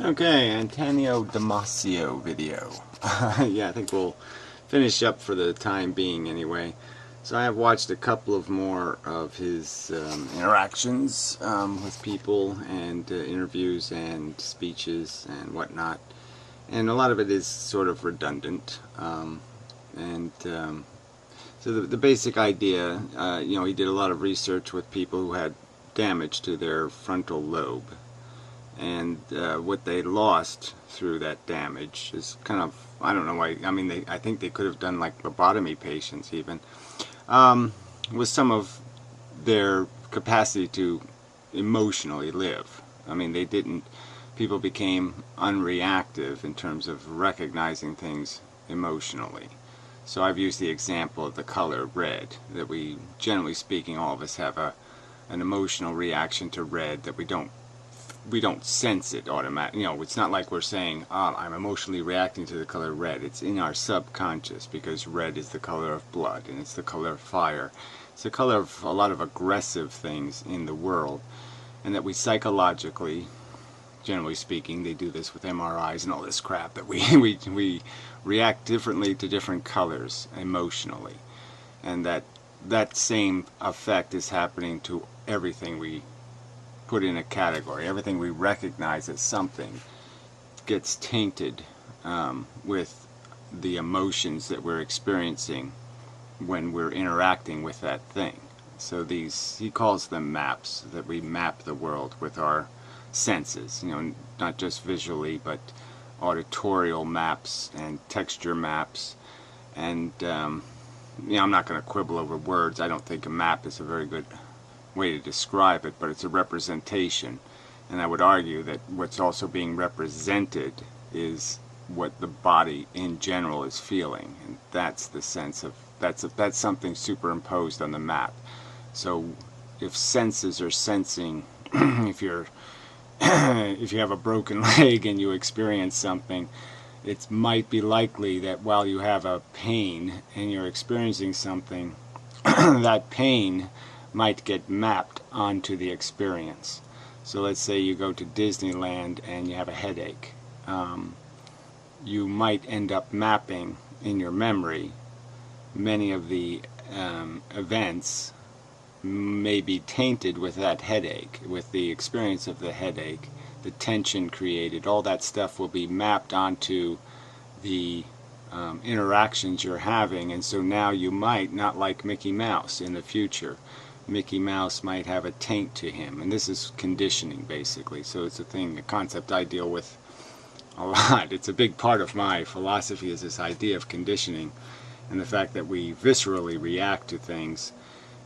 Okay, Antonio Damasio video. Yeah, I think we'll finish up for the time being anyway. So I have watched a couple of more of his interactions with people and interviews and speeches and whatnot. And a lot of it is sort of redundant. So the basic idea, he did a lot of research with people who had damage to their frontal lobe, and what they lost through that damage is kind of, I don't know why. I mean, I think they could have done like lobotomy patients even, with some of their capacity to emotionally live. I mean, they didn't. People became unreactive in terms of recognizing things emotionally. So I've used the example of the color red, that we, generally speaking, all of us have an emotional reaction to red that we don't sense it automatically. It's not like we're saying, oh, I'm emotionally reacting to the color red. It's in our subconscious, because red is the color of blood, and it's the color of fire. It's the color of a lot of aggressive things in the world, and that we psychologically, generally speaking, they do this with MRIs and all this crap, that we react differently to different colors emotionally, and that same effect is happening to everything we put in a category. Everything we recognize as something gets tainted with the emotions that we're experiencing when we're interacting with that thing. So he calls them maps, that we map the world with our senses, not just visually, but auditorial maps and texture maps. And I'm not going to quibble over words. I don't think a map is a very good way to describe it, but it's a representation. And I would argue that what's also being represented is what the body in general is feeling, and that's the sense of that's something superimposed on the map. So if senses are sensing, if you have a broken leg and you experience something, it might be likely that while you have a pain and you're experiencing something, that pain might get mapped onto the experience. So let's say you go to Disneyland and you have a headache. You might end up mapping in your memory many of the events may be tainted with that headache, with the experience of the headache, the tension created. All that stuff will be mapped onto the interactions you're having, and so now you might not like Mickey Mouse in the future. Mickey Mouse might have a taint to him, and this is conditioning basically. So it's a concept I deal with a lot. It's a big part of my philosophy, is this idea of conditioning, and the fact that we viscerally react to things.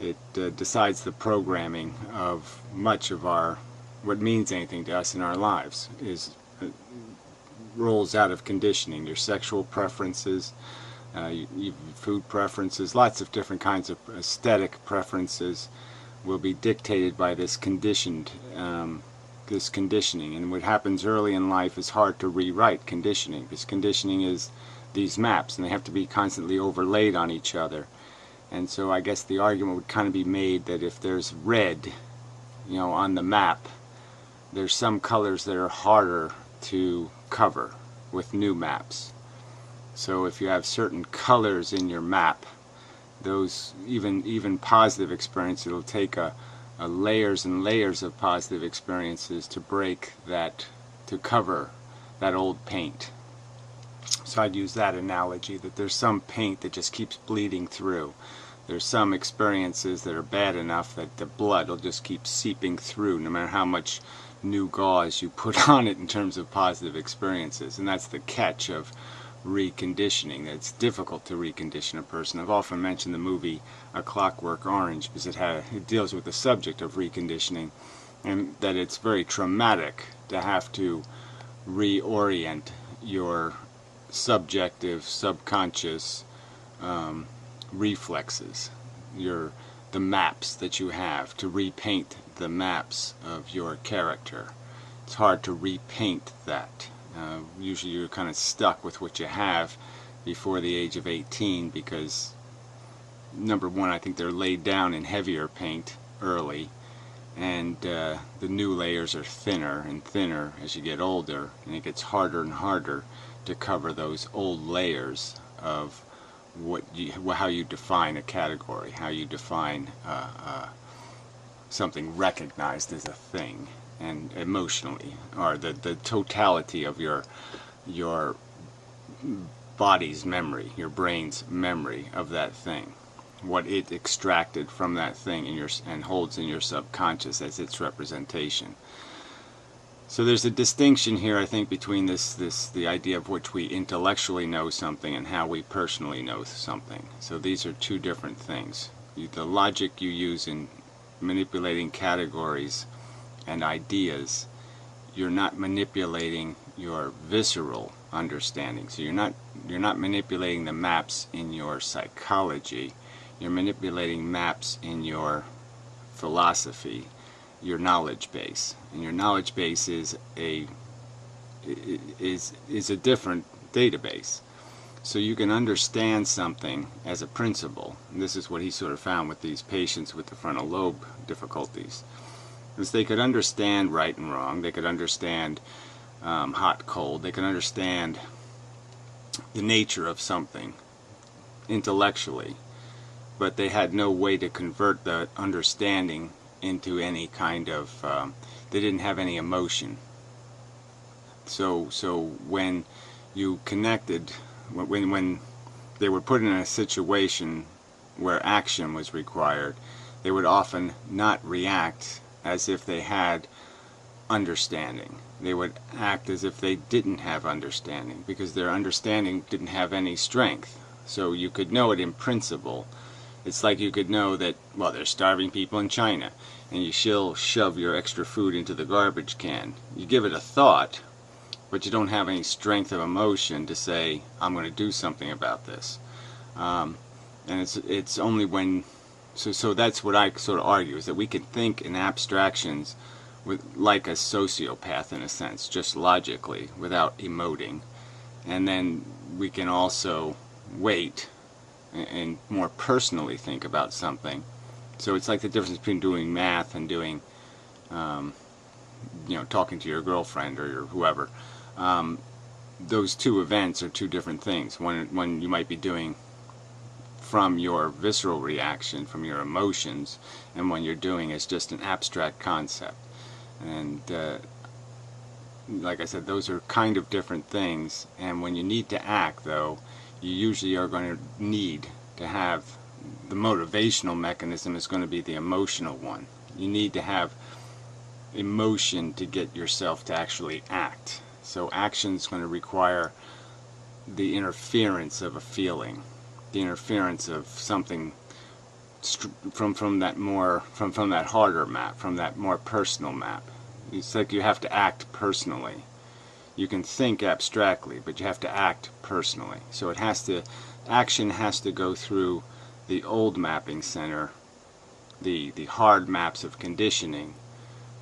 It decides the programming of much of what means anything to us in our lives rolls out of conditioning. Your sexual preferences, food preferences, lots of different kinds of aesthetic preferences will be dictated by this conditioning. And what happens early in life is hard to rewrite conditioning, because conditioning is these maps, and they have to be constantly overlaid on each other. And so I guess the argument would kind of be made that if there's red, on the map, there's some colors that are harder to cover with new maps. So if you have certain colors in your map, those even positive experiences, it'll take a layers and layers of positive experiences to break that, to cover that old paint. So I'd use that analogy, that there's some paint that just keeps bleeding through. There's some experiences that are bad enough that the blood will just keep seeping through, no matter how much new gauze you put on it in terms of positive experiences. And that's the catch of reconditioning. It's difficult to recondition a person. I've often mentioned the movie A Clockwork Orange, because it deals with the subject of reconditioning, and that it's very traumatic to have to reorient your subjective, subconscious reflexes, the maps that you have, to repaint the maps of your character. It's hard to repaint that. Usually you're kind of stuck with what you have before the age of 18, because number one, I think they're laid down in heavier paint early, and the new layers are thinner and thinner as you get older, and it gets harder and harder to cover those old layers of how you define a category, how you define something recognized as a thing, and emotionally, or the totality of your body's memory, your brain's memory of that thing, what it extracted from that thing and holds in your subconscious as its representation. So there's a distinction here, I think, between the idea of which we intellectually know something and how we personally know something. So these are two different things. The logic you use in manipulating categories and ideas, you're not manipulating your visceral understanding. So you're not manipulating the maps in your psychology. You're manipulating maps in your philosophy, your knowledge base. And your knowledge base is a different database. So you can understand something as a principle. And this is what he sort of found with these patients with the frontal lobe difficulties. Is they could understand right and wrong. They could understand hot, cold. They could understand the nature of something intellectually, but they had no way to convert the understanding into any kind of, they didn't have any emotion. So when you connected, when they were put in a situation where action was required, they would often not react as if they had understanding. They would act as if they didn't have understanding, because their understanding didn't have any strength. So you could know it in principle. It's like you could know that, well, there's starving people in China, and you shove your extra food into the garbage can. You give it a thought, but you don't have any strength of emotion to say, I'm going to do something about this. And it's only when, so that's what I sort of argue, is that we can think in abstractions like a sociopath in a sense, just logically, without emoting. And then we can also wait and more personally think about something. So it's like the difference between doing math and doing, talking to your girlfriend or your whoever. Those two events are two different things. One you might be doing from your visceral reaction, from your emotions, and when you're doing is just an abstract concept. And like I said, those are kind of different things. And when you need to act, though, you usually are going to need to have the motivational mechanism is going to be the emotional one. You need to have emotion to get yourself to actually act. So action is going to require the interference of a feeling, the interference of something from that harder map, from that more personal map. It's like you have to act personally. You can think abstractly, but you have to act personally. So action has to go through the old mapping center, the hard maps of conditioning,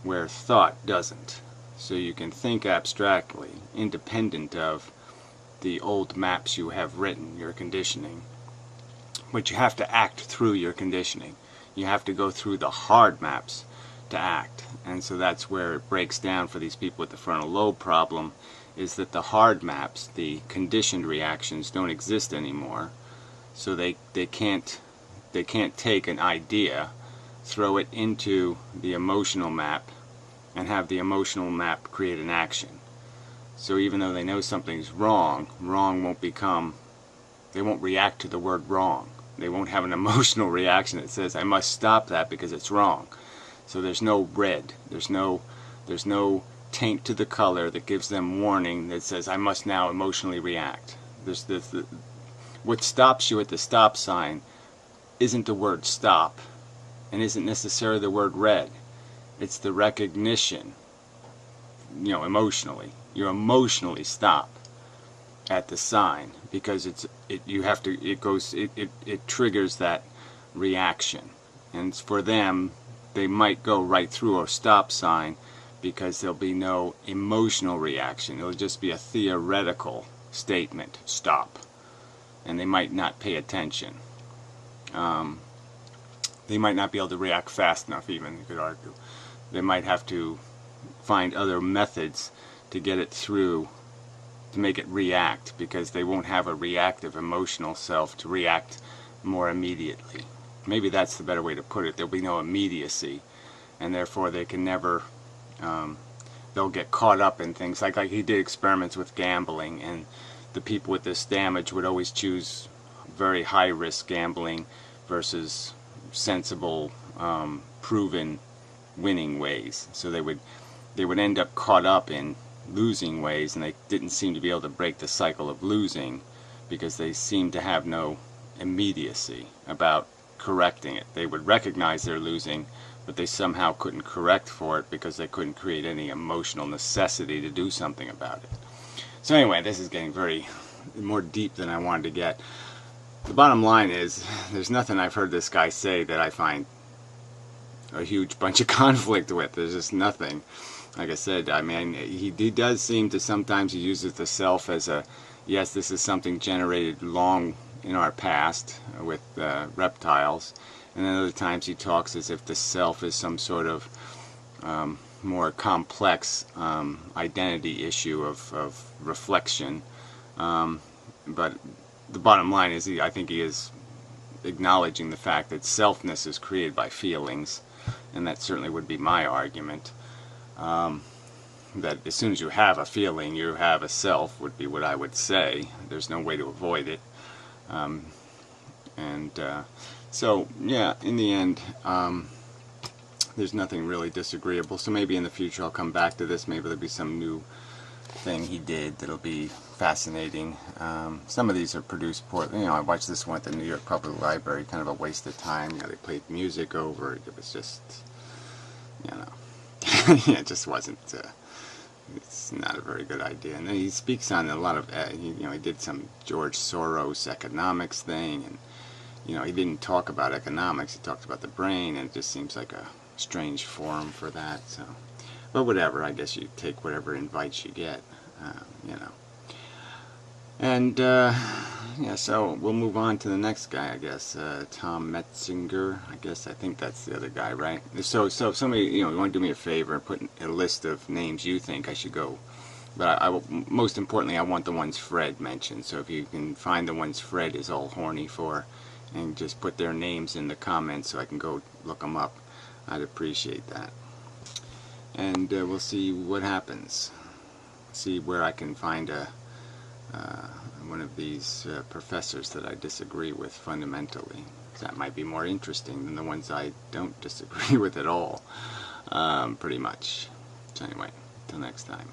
where thought doesn't. So you can think abstractly, independent of the old maps you have written, your conditioning. But you have to act through your conditioning. You have to go through the hard maps to act. And so that's where it breaks down for these people with the frontal lobe problem, is that the hard maps, the conditioned reactions, don't exist anymore. So they can't take an idea, throw it into the emotional map, and have the emotional map create an action. So even though they know something's wrong, they won't react to the word wrong. They won't have an emotional reaction that says, I must stop that because it's wrong. So there's no red, there's no taint to the color that gives them warning that says, I must now emotionally react. What stops you at the stop sign isn't the word stop, and isn't necessarily the word red. It's the recognition, emotionally. You emotionally stop at the sign, because it triggers that reaction. And for them, they might go right through a stop sign because there'll be no emotional reaction. It'll just be a theoretical statement, stop. And they might not pay attention. They might not be able to react fast enough, even, you could argue. they might have to find other methods to get it through, to make it react, because they won't have a reactive emotional self to react more immediately. Maybe that's the better way to put it. There'll be no immediacy, and therefore they can never, they'll get caught up in things like he did experiments with gambling, and the people with this damage would always choose very high risk gambling versus sensible, proven winning ways. So they would end up caught up in losing ways, and they didn't seem to be able to break the cycle of losing because they seemed to have no immediacy about correcting it. They would recognize they're losing, but they somehow couldn't correct for it because they couldn't create any emotional necessity to do something about it. So anyway, this is getting very more deep than I wanted to get. The bottom line is, there's nothing I've heard this guy say that I find a huge bunch of conflict with. There's just nothing. Like I said, I mean, he does seem to sometimes he uses the self as a, yes, this is something generated long in our past with reptiles, and then other times he talks as if the self is some sort of more complex identity issue of reflection. But the bottom line is, I think he is acknowledging the fact that selfness is created by feelings, and that certainly would be my argument. That as soon as you have a feeling, you have a self, would be what I would say. There's no way to avoid it. So, yeah, in the end, there's nothing really disagreeable. So maybe in the future I'll come back to this. Maybe there'll be some new thing he did that'll be fascinating. Some of these are produced poorly. You know, I watched this one at the New York Public Library, kind of a waste of time. You know, they played music over it. It was just, you know, yeah, it just wasn't, it's not a very good idea. And then he speaks on a lot of, you know, he did some George Soros economics thing, and, you know, he didn't talk about economics, he talked about the brain, and it just seems like a strange forum for that, so. But whatever, I guess you take whatever invites you get, you know. And, yeah, so we'll move on to the next guy, I guess, Tom Metzinger. I think that's the other guy, right? So if somebody, you know, you want to do me a favor and put a list of names you think I should go. But most importantly, I want the ones Fred mentioned. So if you can find the ones Fred is all horny for, and just put their names in the comments so I can go look them up, I'd appreciate that. And we'll see what happens. See where I can find one of these professors that I disagree with fundamentally. That might be more interesting than the ones I don't disagree with at all, pretty much. So anyway, till next time.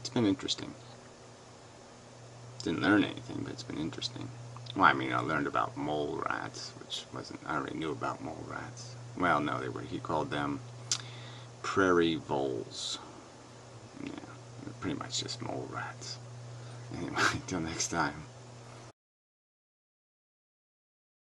It's been interesting. Didn't learn anything, but it's been interesting. Well, I mean, I learned about mole rats, which wasn't, I already knew about mole rats. Well, no, he called them prairie voles. Yeah, they're pretty much just mole rats. Anyway, till next time.